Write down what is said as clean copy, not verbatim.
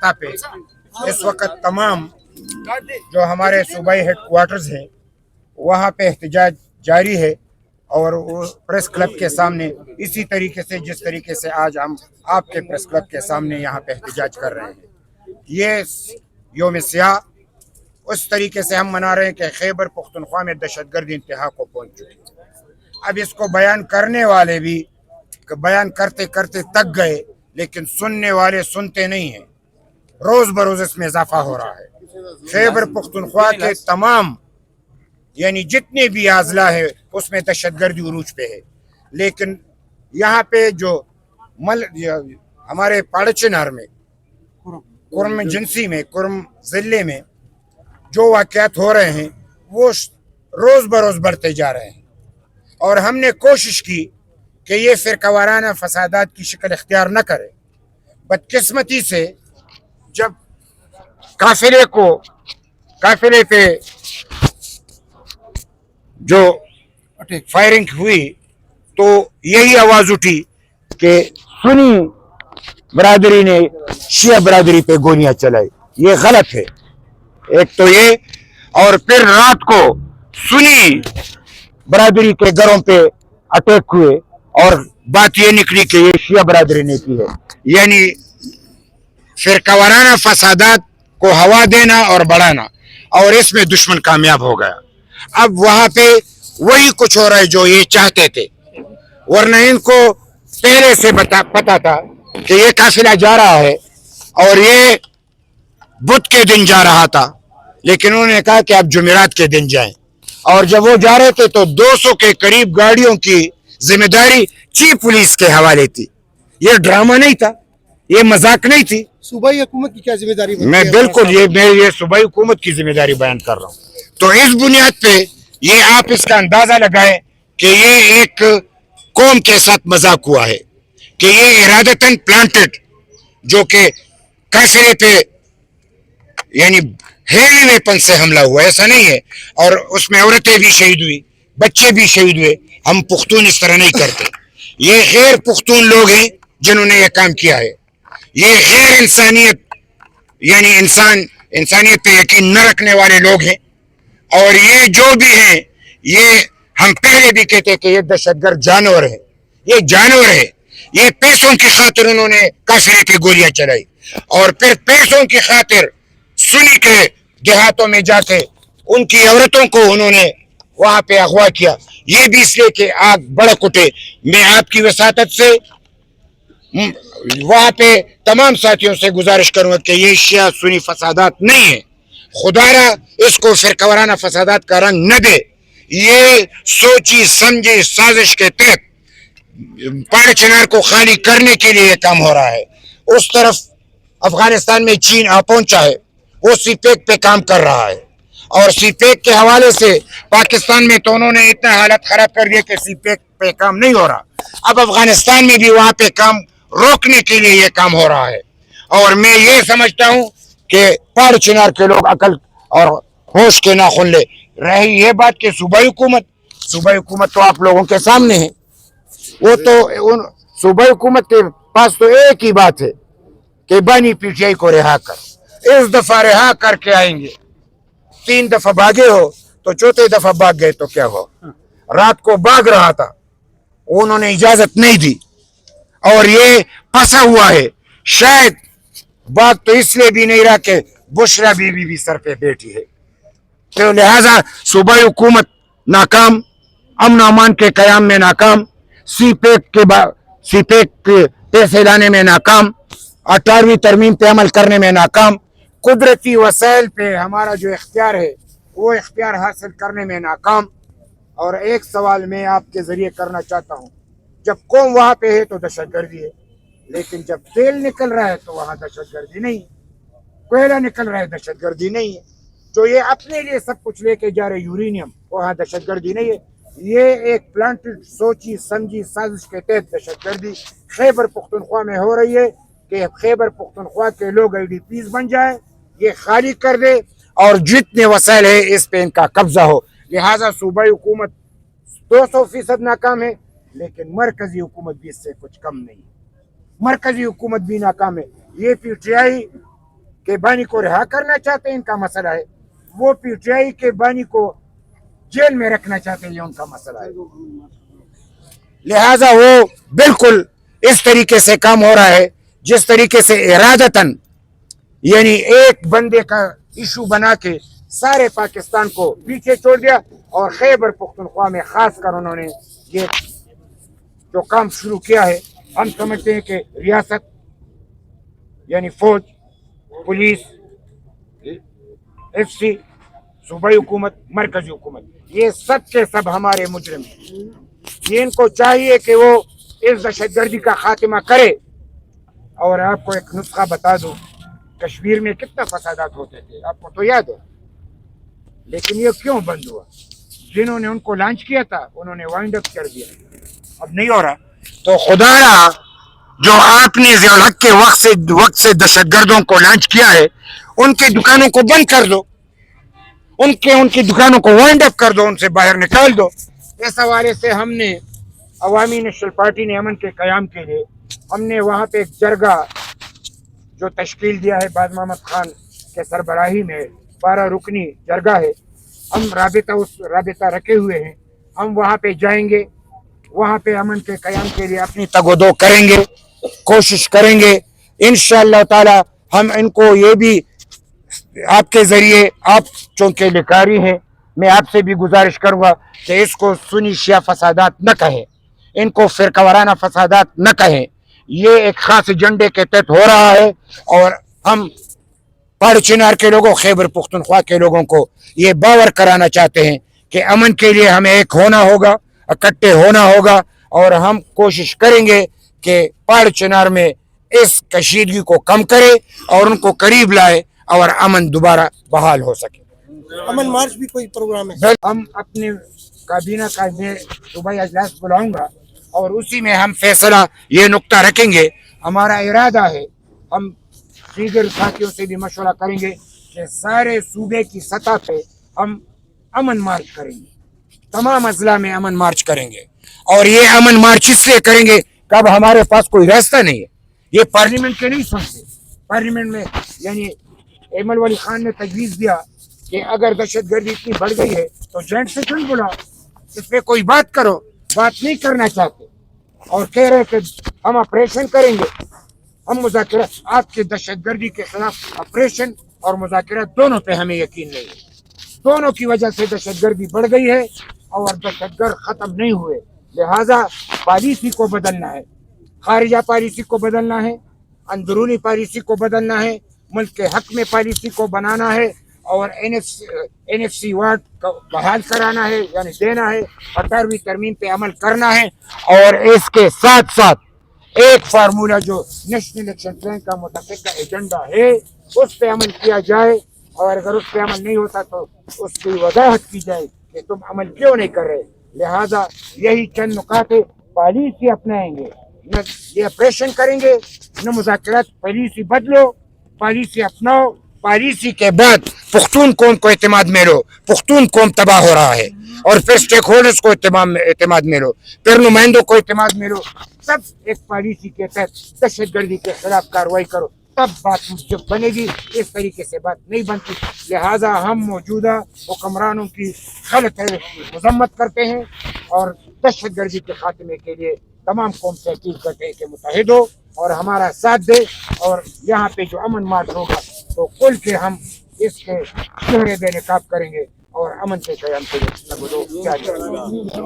पे इस वक्त तमाम जो हमारे सूबाई हेड क्वार्टर्स हैं वहाँ पे एहतजाज जारी है और वो प्रेस क्लब के सामने इसी तरीके से जिस तरीके से आज हम आपके प्रेस क्लब के सामने यहाँ पे एहतजाज कर रहे हैं। ये योम सियाह उस तरीके से हम मना रहे हैं कि खैबर पख्तूनख्वा में दहशतगर्दी इंतहा को पहुँच चुकी है। अब इसको बयान करने वाले भी बयान करते करते तक गए, लेकिन सुनने वाले सुनते नहीं हैं। रोज बरोज इसमें इजाफा हो रहा है। खैबर पख्तूनख्वा के तमाम यानी जितने भी अजला है उसमें दहशतगर्दी उरूज पे है, लेकिन यहाँ पे जो हमारे पाड़चनार में कुर्म जिनसी में कुर्म जिले में जो वाक़यात हो रहे हैं वो रोज बरोज बढ़ते जा रहे हैं। और हमने कोशिश की कि ये फिरकावाराना फसादात की शक्ल इख्तियार न करे। बदकिस्मती से जब काफिले पे जो फायरिंग हुई तो यही आवाज उठी कि सुन्नी बरादरी ने शिया बरादरी पे गोलियां चलाई। ये गलत है, एक तो ये, और फिर रात को सुन्नी बरादरी के घरों पे अटैक हुए और बात ये निकली कि ये शिया बरादरी ने की है। यानी फिरकावाराना फसादात को हवा देना और बढ़ाना, और इसमें दुश्मन कामयाब हो गया। अब वहां पे वही कुछ हो रहा है जो ये चाहते थे, वरना इनको पहले से पता था कि ये काफिला जा रहा है और ये बुध के दिन जा रहा था, लेकिन उन्होंने कहा कि अब जुमेरात के दिन जाएं। और जब वो जा रहे थे तो 200 के करीब गाड़ियों की जिम्मेदारी चीफ पुलिस के हवाले थी। ये ड्रामा नहीं था, ये मजाक नहीं थी। सूबाई हुकूमत की क्या जिम्मेदारी? मैं बिल्कुल ये सूबाई हुकूमत की जिम्मेदारी बयान कर रहा हूँ। तो इस बुनियाद पे ये आप इसका अंदाजा लगाएं कि ये एक कौम के साथ मजाक हुआ है, कि ये इरादतन प्लांटेड, जो कि काफिले पे यानी हेवी वेपन से हमला हुआ, ऐसा नहीं है। और उसमें औरतें भी शहीद हुई, बच्चे भी शहीद हुए। हम पुख्तून इस तरह नहीं करते। ये गैर पुख्तून लोग हैं जिन्होंने ये काम किया है। ये गैर इंसानियत यानी इंसानियत पे यकीन न रखने वाले लोग हैं। और ये जो भी हैं, ये हम पहले भी कहते कि ये दहशतगर्द जानवर है। ये जानवर है। ये पैसों की खातिर उन्होंने काफिले पे गोलियां चलाई और फिर पैसों की खातिर सुन्नी के देहातों में जाके उनकी औरतों को उन्होंने वहां पे अगवा किया। ये भी इसलिए कि आग भड़क उठे। मैं आपकी वसातत से वहां पे तमाम साथियों से गुजारिश करूंगा कि ये शिया सुन्नी फसादात नहीं है। खुदारा इसको फिरकावाराना फसादात का रंग न दे। ये सोची समझी साजिश के तहत पहाड़ चिनार को खाली करने के लिए काम हो रहा है। उस तरफ अफगानिस्तान में चीन आ पहुंचा है, वो सीपेक पे काम कर रहा है। और सीपेक के हवाले से पाकिस्तान में तो उन्होंने इतना हालत खराब कर दिया कि सीपेक पे काम नहीं हो रहा। अब अफगानिस्तान में भी वहां पे काम रोकने के लिए ये काम हो रहा है। और मैं ये समझता हूं कि पहाड़ चिनार के लोग अकल और होश के नाखून ले। रही ये बात कि सूबाई हुकूमत तो आप लोगों के सामने है। वो तो उन सूबाई हुकूमत के पास तो एक ही बात है कि बानी पीटीआई को रिहा कर। इस दफा रिहा करके आएंगे। 3 दफा भागे हो तो चौथे दफा भाग गए तो क्या हो। रात को भाग रहा था, उन्होंने इजाजत नहीं दी और ये फंसा हुआ है। शायद भाग तो इसलिए भी नहीं रहा कि बुशरा बीबी भी सर पे बैठी है। तो लिहाजा सूबाई हुकूमत नाकाम, अमन अमान के कयाम में नाकाम, सीपेक के पैसे लाने में नाकाम, 18वीं तरमीम पे अमल करने में नाकाम, कुदरती वसाइल पे हमारा जो इख्तियार है वो इख्तियार हासिल करने में नाकाम। और एक सवाल मैं आपके जरिए करना चाहता हूँ, जब कौम वहां पे है तो दहशतगर्दी है, लेकिन जब तेल निकल रहा है तो वहां दहशतगर्दी नहीं है, कोयला निकल रहा है दहशतगर्दी नहीं है। जो ये अपने लिए सब कुछ लेके जा रहे यूरेनियम, वहां दहशतगर्दी नहीं है। ये एक प्लांटेड सोची समझी साजिश के तहत दहशतगर्दी खैबर पख्तूनख्वा में हो रही है कि खैबर पख्तूनख्वा के लोग IDPs बन जाए, ये खाली कर दे और जितने वसाइल है इस पे इनका कब्जा हो। लिहाजा सूबाई हुकूमत 200% नाकाम है, लेकिन मरकजी हुकूमत भी इससे कुछ कम नहीं है। मरकजी हुकूमत भी नाकाम है। ये PTI کہ بانی کو رہا کرنا چاہتے ہیں، ان کا مسئلہ ہے. وہ پی ٹی آئی کے بانی کو جیل میں رکھنا چاہتے ہیں، یہ ان کا مسئلہ ہے. لہذا وہ بالکل اس طریقے سے کام ہو رہا ہے جس طریقے سے ارادتاً یعنی ایک بندے کا ایشو بنا کے سارے پاکستان کو پیچھے چھوڑ دیا. اور خیبر پختونخوا میں خاص کر انہوں نے یہ جو کام شروع کیا ہے، ہم سمجھتے ہیں کہ ریاست یعنی فوج، پولیس، ایف سی، صوبائی حکومت، مرکزی حکومت، یہ سب کے سب ہمارے مجرم ہیں. یہ ان کو چاہیے کہ وہ اس دہشت گردی کا خاتمہ کرے. اور آپ کو ایک نسخہ بتا دوں، کشمیر میں کتنا فسادات ہوتے تھے آپ کو تو یاد ہے، لیکن یہ کیوں بند ہوا؟ جنہوں نے ان کو لانچ کیا تھا انہوں نے وائنڈ اپ کر دیا، اب نہیں ہو رہا. تو خدا را جو آپ نے ضیاء الحق کے وقت سے دہشت گردوں کو لانچ کیا ہے، ان کی دکانوں کو بند کر دو، ان کی دکانوں کو وائنڈ اپ کر دو، ان سے باہر نکال دو. اس حوالے سے ہم نے عوامی نیشنل پارٹی نے امن کے قیام کے لیے ہم نے وہاں پہ ایک جرگہ جو تشکیل دیا ہے باز محمد خان کے سربراہی میں، 12 رکنی جرگہ ہے. ہم رابطہ رکھے ہوئے ہیں. ہم وہاں پہ جائیں گے، وہاں پہ امن کے قیام کے لیے اپنی تگ و دو کریں گے، کوشش کریں گے انشاءاللہ تعالی. ہم ان کو یہ بھی آپ کے ذریعے، آپ چونکہ لکاری ہیں، میں آپ سے بھی گزارش کروں گا کہ اس کو سنی شیعہ فسادات نہ کہیں، ان کو فرقہ وارانہ فسادات نہ کہیں. یہ ایک خاص ایجنڈے کے تحت ہو رہا ہے. اور ہم پہاڑ چنار کے لوگوں، خیبر پختونخوا کے لوگوں کو یہ باور کرانا چاہتے ہیں کہ امن کے لیے ہمیں ایک ہونا ہوگا، اکٹھے ہونا ہوگا. اور ہم کوشش کریں گے کہ پہاڑ چنار میں اس کشیدگی کو کم کرے اور ان کو قریب لائے اور امن دوبارہ بحال ہو سکے. امن مارچ بھی کوئی پروگرام ہے؟ ہم اپنے کابینہ کا صوبائی اجلاس بلاؤں گا اور اسی میں ہم فیصلہ یہ نقطہ رکھیں گے. ہمارا ارادہ ہے، ہم دیگر ساتھیوں سے بھی مشورہ کریں گے کہ سارے صوبے کی سطح پہ ہم امن مارچ کریں گے، تمام اضلاع میں امن مارچ کریں گے. اور یہ امن مارچ اس لیے کریں گے کہ اب ہمارے پاس کوئی راستہ نہیں ہے. یہ پارلیمنٹ کے نہیں سنتے. پارلیمنٹ میں یعنی ایمل ولی خان نے تجویز دیا کہ اگر دہشت گردی اتنی بڑھ گئی ہے تو جوائنٹ سیشن بلاؤ، اس پہ کوئی بات کرو. بات نہیں کرنا چاہتے اور کہہ رہے کہ ہم آپریشن کریں گے. ہم مذاکرات، آپ کے دہشت گردی کے خلاف آپریشن اور مذاکرات دونوں پہ ہمیں یقین نہیں ہے. دونوں کی وجہ سے دہشت گردی بڑھ گئی ہے اور دہشت گرد ختم نہیں ہوئے. لہذا پالیسی کو بدلنا ہے، خارجہ پالیسی کو بدلنا ہے، اندرونی پالیسی کو بدلنا ہے، ملک کے حق میں پالیسی کو بنانا ہے اور این ایف سی وارڈ کو بحال کرانا ہے یعنی دینا ہے، 18ویں ترمیم پہ عمل کرنا ہے. اور اس کے ساتھ ساتھ ایک فارمولہ جو نیشنل ایکشن پلان کا متفقہ ایجنڈا ہے اس پہ عمل کیا جائے. اور اگر اس پہ عمل نہیں ہوتا تو اس کی وضاحت کی جائے کہ تم عمل کیوں نہیں کر رہے. لہذا یہی چند نکات پالیسی اپنائیں گے، نہ یہ آپریشن کریں گے نہ مذاکرات. پالیسی بدلو، پالیسی اپناؤ. پالیسی کے بعد پختون قوم کو اعتماد میں لو. پختون قوم تباہ ہو رہا ہے اور پھر اسٹیک ہولڈرز کو اعتماد میں لو، پھر نمائندوں کو اعتماد میں لو. سب ایک پالیسی کے تحت دہشت گردی کے خلاف کارروائی کرو، تب بات جب بنے گی. اس طریقے سے بات نہیں بنتی. لہذا ہم موجودہ حکمرانوں کی غلط مذمت کرتے ہیں اور دہشت گردی کے خاتمے کے لیے تمام قوم سے اپیل کرتے ہیں کہ متحد ہو اور ہمارا ساتھ دے. اور یہاں پہ جو امن مارچ ہوگا تو کل کے ہم اس کے چہرے بے نقاب کریں گے اور امن کے قیام کے لیے